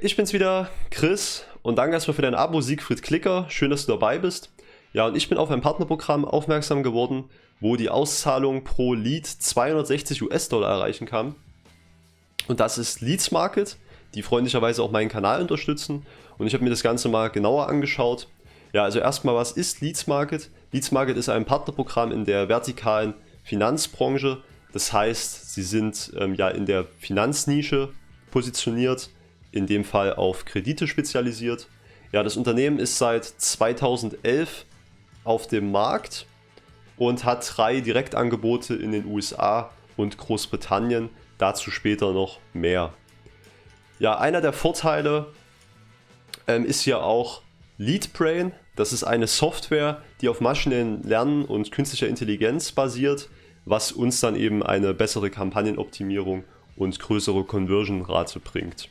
Ich bin's wieder, Chris, und danke erstmal für dein Abo, Siegfried Klicker. Schön, dass du dabei bist. Ja, und ich bin auf ein Partnerprogramm aufmerksam geworden, wo die Auszahlung pro Lead 260 US-Dollar erreichen kann. Und das ist Leads Market, die freundlicherweise auch meinen Kanal unterstützen. Und ich habe mir das Ganze mal genauer angeschaut. Ja, also erstmal, was ist Leads Market? Leads Market ist ein Partnerprogramm in der vertikalen Finanzbranche. Das heißt, sie sind ja in der Finanznische positioniert, in dem Fall auf Kredite spezialisiert. Ja, das Unternehmen ist seit 2011 auf dem Markt und hat 3 Direktangebote in den USA und Großbritannien, dazu später noch mehr. Ja, einer der Vorteile ist hier auch LeadBrain. Das ist eine Software, die auf maschinellem Lernen und künstlicher Intelligenz basiert, was uns dann eben eine bessere Kampagnenoptimierung und größere Conversion-Rate bringt.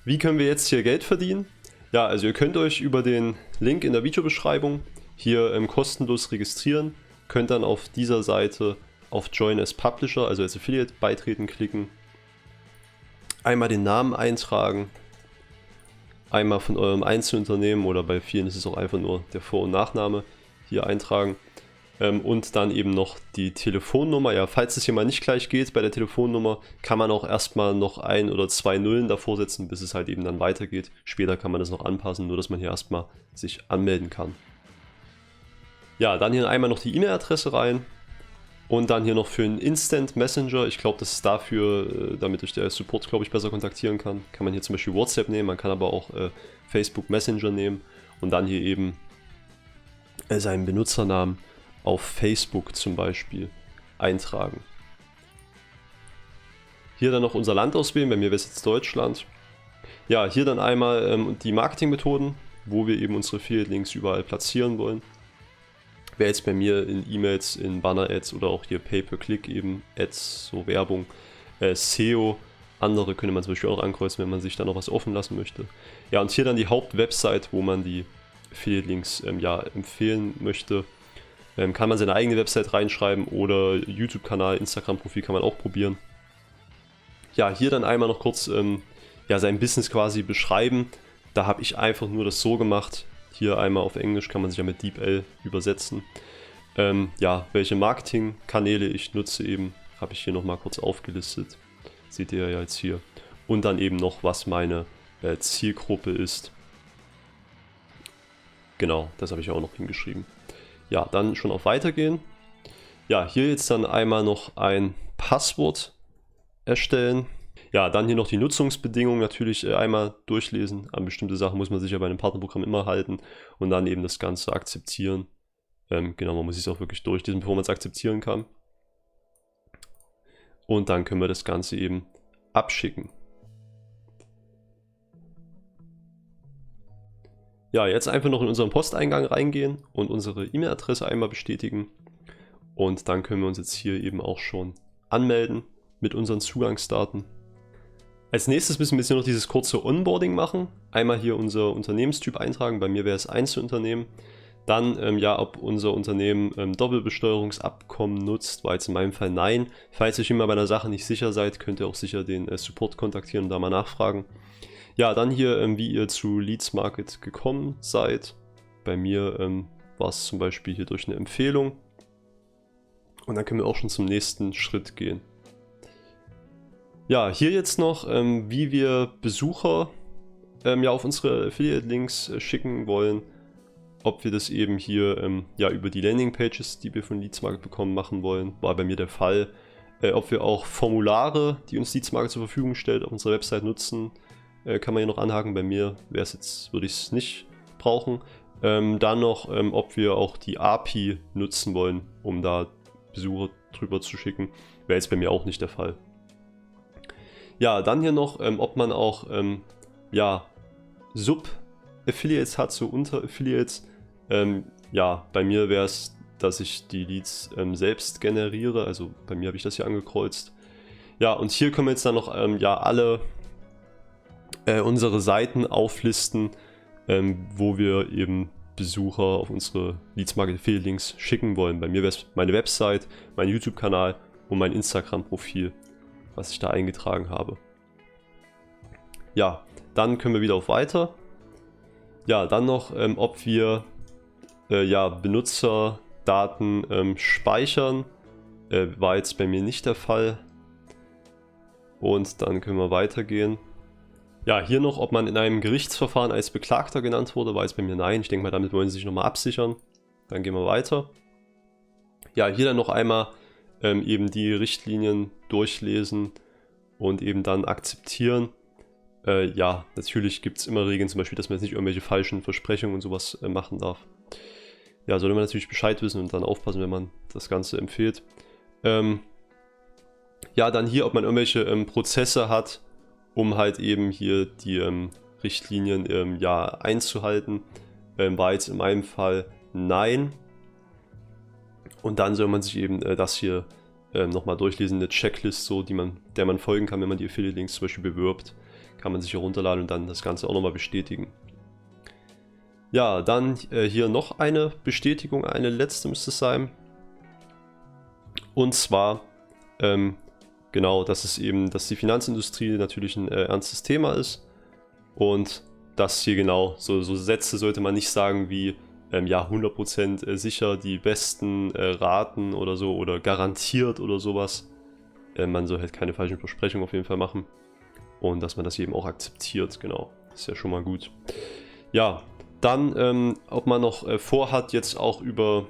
Wie können wir jetzt hier Geld verdienen? Ja, also ihr könnt euch über den Link in der Videobeschreibung hier kostenlos registrieren, könnt dann auf dieser Seite auf Join as Publisher, also als Affiliate beitreten klicken, einmal den Namen eintragen, einmal von eurem Einzelunternehmen oder bei vielen ist es auch einfach nur der Vor- und Nachname hier eintragen und dann eben noch die Telefonnummer. Ja, falls es hier mal nicht gleich geht bei der Telefonnummer, kann man auch erstmal noch 1 oder 2 Nullen davor setzen, bis es halt eben dann weitergeht. Später kann man das noch anpassen, nur dass man hier erstmal sich anmelden kann. Ja, dann hier einmal noch die E-Mail-Adresse rein. Und dann hier noch für einen Instant Messenger, ich glaube, das ist dafür, damit euch der Support, glaube ich, besser kontaktieren kann. Kann man hier zum Beispiel WhatsApp nehmen, man kann aber auch Facebook Messenger nehmen und dann hier eben seinen Benutzernamen auf Facebook zum Beispiel eintragen. Hier dann noch unser Land auswählen, bei mir wäre es jetzt Deutschland. Ja, hier dann einmal die Marketingmethoden, wo wir eben unsere Affiliate-Links überall platzieren wollen. Wäre jetzt bei mir in E-Mails, in Banner-Ads oder auch hier Pay-per-Click eben Ads, so Werbung, SEO, andere könnte man zum Beispiel auch ankreuzen, wenn man sich da noch was offen lassen möchte. Ja, und hier dann die Hauptwebsite, wo man die Affiliate-Links ja, empfehlen möchte. Kann man seine eigene Website reinschreiben oder YouTube-Kanal, Instagram-Profil kann man auch probieren. Ja, hier dann einmal noch kurz ja, sein Business quasi beschreiben. Da habe ich einfach nur das so gemacht. Hier einmal auf Englisch kann man sich ja mit DeepL übersetzen. Ja, welche Marketingkanäle ich nutze eben, habe ich hier nochmal kurz aufgelistet. Seht ihr ja jetzt hier. Und dann eben noch, was meine Zielgruppe ist. Genau, das habe ich auch noch hingeschrieben. Ja, dann schon auf Weitergehen. Ja, hier jetzt dann einmal noch ein Passwort erstellen. Ja, dann hier noch die Nutzungsbedingungen natürlich einmal durchlesen. An bestimmte Sachen muss man sich ja bei einem Partnerprogramm immer halten und dann eben das Ganze akzeptieren. Genau, man muss es auch wirklich durchlesen, bevor man es akzeptieren kann. Und dann können wir das Ganze eben abschicken. Ja, jetzt einfach noch in unseren Posteingang reingehen und unsere E-Mail-Adresse einmal bestätigen. Und dann können wir uns jetzt hier eben auch schon anmelden mit unseren Zugangsdaten. Als nächstes müssen wir jetzt hier noch dieses kurze Onboarding machen. Einmal hier unser Unternehmenstyp eintragen, bei mir wäre es Einzelunternehmen. Dann, ja, ob unser Unternehmen Doppelbesteuerungsabkommen nutzt, war jetzt in meinem Fall nein. Falls ihr euch immer bei einer Sache nicht sicher seid, könnt ihr auch sicher den Support kontaktieren und da mal nachfragen. Ja, dann hier, wie ihr zu Leads Market gekommen seid. Bei mir war es zum Beispiel hier durch eine Empfehlung. Und dann können wir auch schon zum nächsten Schritt gehen. Ja, hier jetzt noch, wie wir Besucher ja, auf unsere Affiliate-Links schicken wollen. Ob wir das eben hier ja, über die Landingpages, die wir von Leads Market bekommen, machen wollen, war bei mir der Fall. Ob wir auch Formulare, die uns Leads Market zur Verfügung stellt, auf unserer Website nutzen, kann man hier noch anhaken. Bei mir wäre es jetzt, würde ich es nicht brauchen. Dann noch, ob wir auch die API nutzen wollen, um da Besucher drüber zu schicken, wäre jetzt bei mir auch nicht der Fall. Ja, dann hier noch, ob man auch ja, Sub-Affiliates hat, so Unter-Affiliates. Ja, bei mir wäre es, dass ich die Leads selbst generiere, also bei mir habe ich das hier angekreuzt. Ja, und hier können wir jetzt dann noch ja, alle unsere Seiten auflisten, wo wir eben Besucher auf unsere Leads Market Affiliate Links schicken wollen. Bei mir wäre es meine Website, mein YouTube-Kanal und mein Instagram-Profil, was ich da eingetragen habe. Ja, dann können wir wieder auf Weiter. Ja, dann noch, ob wir ja, Benutzerdaten speichern. War jetzt bei mir nicht der Fall. Und dann können wir weitergehen. Ja, hier noch, ob man in einem Gerichtsverfahren als Beklagter genannt wurde, war jetzt bei mir nein. Ich denke mal, damit wollen sie sich nochmal absichern. Dann gehen wir weiter. Ja, hier dann noch einmal eben die Richtlinien durchlesen und eben dann akzeptieren. Ja, natürlich gibt es immer Regeln, zum Beispiel, dass man jetzt nicht irgendwelche falschen Versprechungen und sowas machen darf. Ja, sollte man natürlich Bescheid wissen und dann aufpassen, wenn man das Ganze empfiehlt. Ja, dann hier, ob man irgendwelche Prozesse hat, um halt eben hier die Richtlinien ja, einzuhalten. War jetzt in meinem Fall nein. Und dann soll man sich eben das hier nochmal durchlesen, eine Checklist, so, der man folgen kann, wenn man die Affiliate-Links zum Beispiel bewirbt. Kann man sich herunterladen und dann das Ganze auch nochmal bestätigen. Ja, dann hier noch eine Bestätigung, eine letzte müsste es sein. Und zwar, genau, dass die Finanzindustrie natürlich ein ernstes Thema ist. Und dass hier genau, so Sätze sollte man nicht sagen wie, ja, 100% sicher die besten Raten oder so oder garantiert oder sowas. Man soll halt keine falschen Versprechungen auf jeden Fall machen. Und dass man das eben auch akzeptiert, genau. Das ist ja schon mal gut. Ja, dann, ob man noch vorhat, jetzt auch über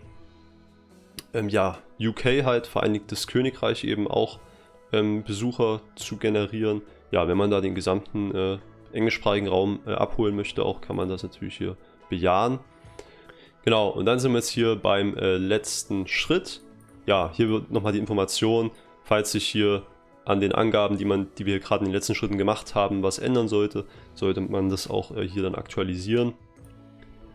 ja, UK halt, Vereinigtes Königreich eben auch Besucher zu generieren. Ja, wenn man da den gesamten englischsprachigen Raum abholen möchte, auch kann man das natürlich hier bejahen. Genau, und dann sind wir jetzt hier beim letzten Schritt. Ja, hier wird nochmal die Information, falls sich hier an den Angaben, die wir hier gerade in den letzten Schritten gemacht haben, was ändern sollte, sollte man das auch hier dann aktualisieren.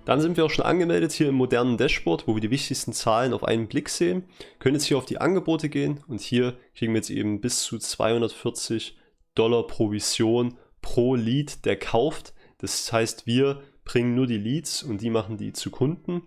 Dann sind wir auch schon angemeldet hier im modernen Dashboard, wo wir die wichtigsten Zahlen auf einen Blick sehen. Können jetzt hier auf die Angebote gehen und hier kriegen wir jetzt eben bis zu $240 Provision pro Lead, der kauft. Das heißt, wir bringen nur die Leads und die machen die zu Kunden.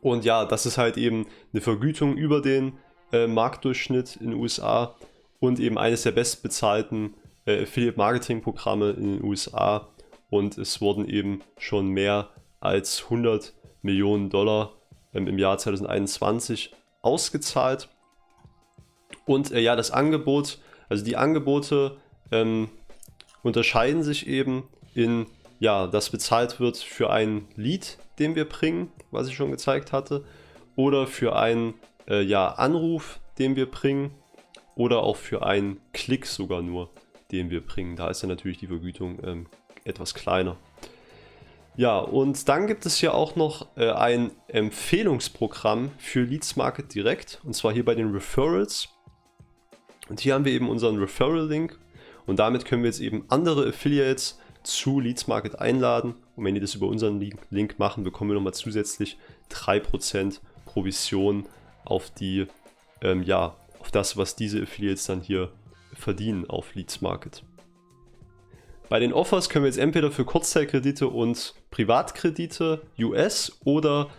Und ja, das ist halt eben eine Vergütung über den Marktdurchschnitt in den USA und eben eines der bestbezahlten Affiliate-Marketing-Programme in den USA. Und es wurden eben schon mehr als $100 Millionen im Jahr 2021 ausgezahlt. Und ja, das Angebot, also die Angebote unterscheiden sich eben in, ja, das bezahlt wird für einen Lead, den wir bringen, was ich schon gezeigt hatte, oder für einen ja, Anruf, den wir bringen, oder auch für einen Klick sogar nur, den wir bringen. Da ist ja natürlich die Vergütung etwas kleiner. Ja, und dann gibt es hier auch noch ein Empfehlungsprogramm für Leads Market Direct, und zwar hier bei den Referrals. Und hier haben wir eben unseren Referral-Link und damit können wir jetzt eben andere Affiliates zu Leads Market einladen. Und wenn die das über unseren Link machen, bekommen wir nochmal zusätzlich 3% Provision auf die, ja, auf das, was diese Affiliates dann hier verdienen auf Leads Market. Bei den Offers können wir jetzt entweder für Kurzzeitkredite und Privatkredite US oder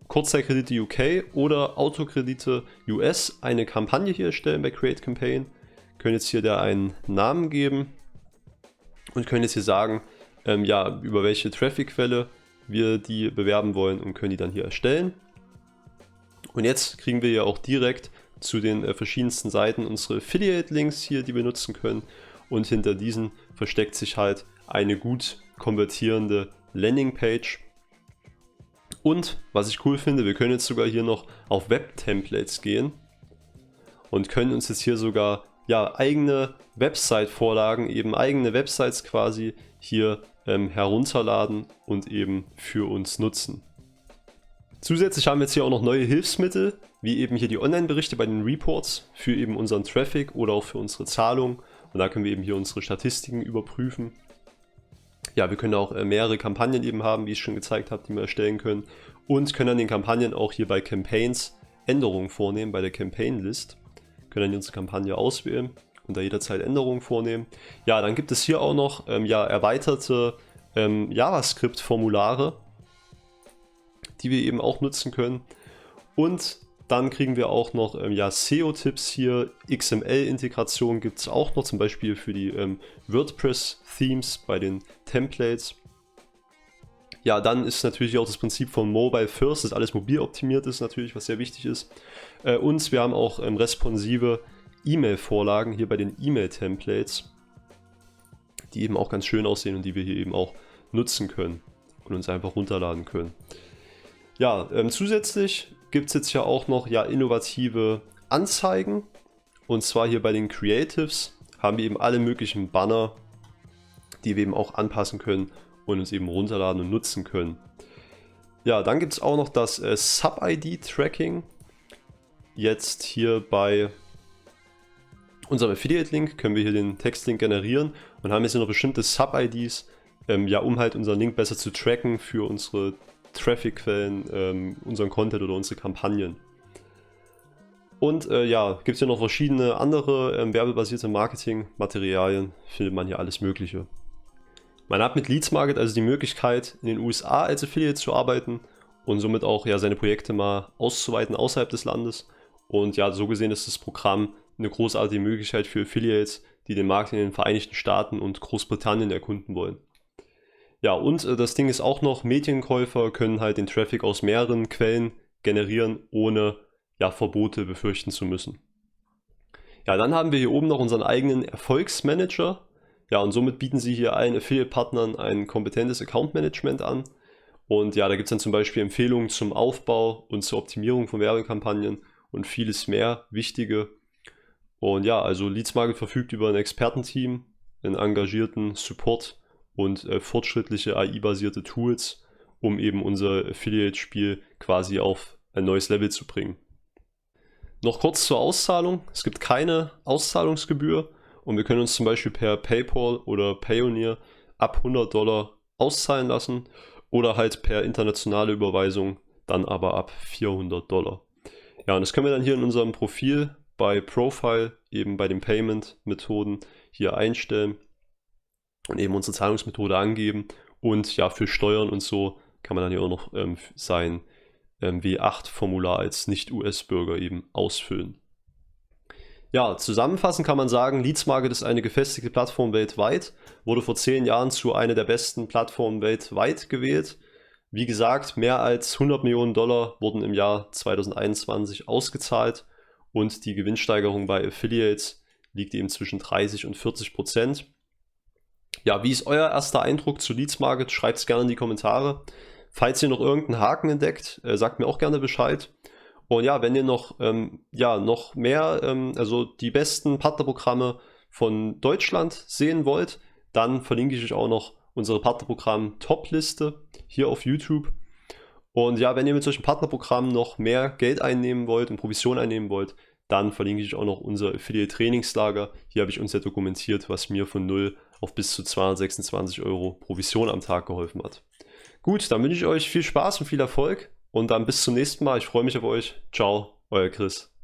Kurzzeitkredite UK oder Autokredite US eine Kampagne hier erstellen bei Create Campaign. Können jetzt hier da einen Namen geben und können jetzt hier sagen, ja, über welche Traffic-Quelle wir die bewerben wollen und können die dann hier erstellen. Und jetzt kriegen wir ja auch direkt zu den verschiedensten Seiten unsere Affiliate-Links hier, die wir nutzen können. Und hinter diesen versteckt sich halt eine gut konvertierende Landingpage. Und was ich cool finde, wir können jetzt sogar hier noch auf Web-Templates gehen und können uns jetzt hier sogar ja, eigene Website-Vorlagen, eben eigene Websites quasi hier herunterladen und eben für uns nutzen. Zusätzlich haben wir jetzt hier auch noch neue Hilfsmittel, wie eben hier die Online-Berichte bei den Reports für eben unseren Traffic oder auch für unsere Zahlung. Und da können wir eben hier unsere Statistiken überprüfen. Ja, wir können auch mehrere Kampagnen eben haben, wie ich schon gezeigt habe, die wir erstellen können. Und können an den Kampagnen auch hier bei Campaigns Änderungen vornehmen, bei der Campaign-List. Können dann unsere Kampagne auswählen und da jederzeit Änderungen vornehmen. Ja, dann gibt es hier auch noch ja, erweiterte JavaScript-Formulare, die wir eben auch nutzen können. Und Dann kriegen wir auch noch ja, SEO-Tipps hier, XML-Integration gibt es auch noch, zum Beispiel für die WordPress-Themes bei den Templates. Ja, dann ist natürlich auch das Prinzip von Mobile First, dass alles mobil optimiert ist natürlich, was sehr wichtig ist. Und wir haben auch responsive E-Mail-Vorlagen hier bei den E-Mail-Templates, die eben auch ganz schön aussehen und die wir hier eben auch nutzen können und uns einfach runterladen können. Ja, zusätzlich gibt es jetzt ja auch noch ja, innovative Anzeigen. Und zwar hier bei den Creatives haben wir eben alle möglichen Banner, die wir eben auch anpassen können und uns eben runterladen und nutzen können. Ja, dann gibt es auch noch das Sub-ID-Tracking. Jetzt hier bei unserem Affiliate-Link können wir hier den Textlink generieren und haben jetzt hier noch bestimmte Sub-IDs, ja, um halt unseren Link besser zu tracken für unsere Traffic-Quellen, unseren Content oder unsere Kampagnen. Und ja, gibt es ja noch verschiedene andere werbebasierte Marketing-Materialien, findet man hier alles Mögliche. Man hat mit Leadsmarket also die Möglichkeit, in den USA als Affiliate zu arbeiten und somit auch ja, seine Projekte mal auszuweiten außerhalb des Landes. Und ja, so gesehen ist das Programm eine großartige Möglichkeit für Affiliates, die den Markt in den Vereinigten Staaten und Großbritannien erkunden wollen. Ja, und das Ding ist auch noch, Medienkäufer können halt den Traffic aus mehreren Quellen generieren, ohne ja, Verbote befürchten zu müssen. Ja, dann haben wir hier oben noch unseren eigenen Erfolgsmanager. Ja, und somit bieten sie hier allen Affiliate-Partnern ein kompetentes Account-Management an. Und ja, da gibt es dann zum Beispiel Empfehlungen zum Aufbau und zur Optimierung von Werbekampagnen und vieles mehr Wichtige. Und ja, also Leadsmarket verfügt über ein Expertenteam, einen engagierten Support und fortschrittliche AI-basierte Tools, um eben unser Affiliate-Spiel quasi auf ein neues Level zu bringen. Noch kurz zur Auszahlung. Es gibt keine Auszahlungsgebühr und wir können uns zum Beispiel per PayPal oder Payoneer ab $100 auszahlen lassen oder halt per internationale Überweisung dann aber ab $400. Ja, und das können wir dann hier in unserem Profil bei Profile, eben bei den Payment-Methoden hier einstellen und eben unsere Zahlungsmethode angeben. Und ja, für Steuern und so kann man dann hier auch noch sein W8-Formular als Nicht-US-Bürger eben ausfüllen. Ja, zusammenfassend kann man sagen, Leadsmarket ist eine gefestigte Plattform weltweit, wurde vor 10 Jahren zu einer der besten Plattformen weltweit gewählt. Wie gesagt, mehr als $100 Millionen wurden im Jahr 2021 ausgezahlt und die Gewinnsteigerung bei Affiliates liegt eben zwischen 30% und 40%. Ja, wie ist euer erster Eindruck zu Leadsmarket? Schreibt es gerne in die Kommentare. Falls ihr noch irgendeinen Haken entdeckt, sagt mir auch gerne Bescheid. Und ja, wenn ihr noch mehr, also die besten Partnerprogramme von Deutschland sehen wollt, dann verlinke ich euch auch noch unsere Partnerprogramm-Top-Liste hier auf YouTube. Und ja, wenn ihr mit solchen Partnerprogrammen noch mehr Geld einnehmen wollt und Provision einnehmen wollt, dann verlinke ich euch auch noch unser Affiliate-Trainingslager. Hier habe ich uns ja dokumentiert, was mir von 0 auf bis zu 226 € Provision am Tag geholfen hat. Gut, dann wünsche ich euch viel Spaß und viel Erfolg und dann bis zum nächsten Mal. Ich freue mich auf euch. Ciao, euer Chris.